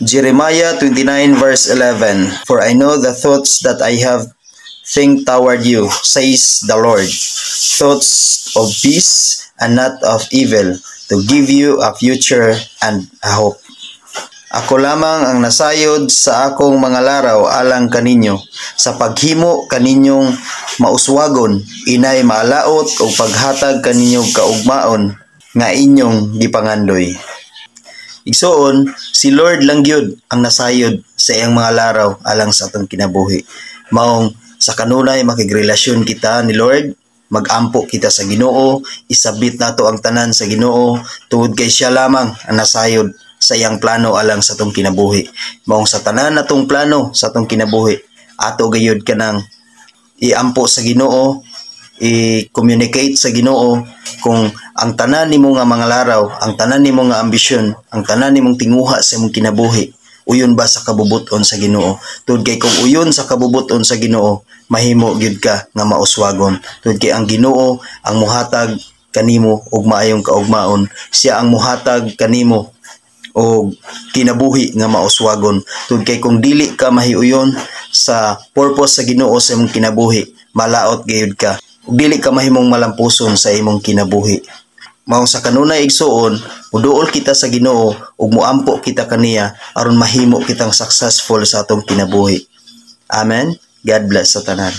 Jeremiah 29 verse 11. For I know the thoughts that I have think toward you, says the Lord, thoughts of peace and not of evil, to give you a future and a hope. Ako lamang ang nasayod sa akong mga laraw alang kaninyo, sa paghimo kaninyong mauswagon, inay maalaot o paghatag kaninyong kaugmaon nga inyong gipangandoy. Igsoon, si Lord lang gyud ang nasayod sa iyang mga laraw alang sa atong kinabuhi. Maong sa kanunay makigrelasyon kita ni Lord, mag-ampo kita sa Ginoo, isabit nato ang tanan sa Ginoo, tungod kay siya lamang ang nasayod sa iyang plano alang sa atong kinabuhi. Maong sa tanan natong plano sa atong kinabuhi, ato gayud kanang iampo sa Ginoo, i-communicate sa Ginoo kung ang tanan nimo nga mga laraw, ang tanan nimo nga ambisyon, ang tanan nimong tinguha sa imong kinabuhi, uyon ba sa kabubuton sa Ginoo? Tungod kay kung uyon sa kabubuton sa Ginoo, mahimo gyud ka nga mauswagon. Tungod kay ang Ginoo ang muhatag kanimo og maayong kaugmaon, siya ang muhatag kanimo og kinabuhi nga mauswagon. Tungod kay kung dili ka mahiuyon sa purpose sa Ginoo sa imong kinabuhi, malaot gayud ka. Ug dili ka mahimong malampuson sa imong kinabuhi. Mao sa kanunay igsuon, muduol kita sa Ginoo ug muampo kita kaniya aron mahimo kitang successful sa atong kinabuhi. Amen. God bless sa tanan.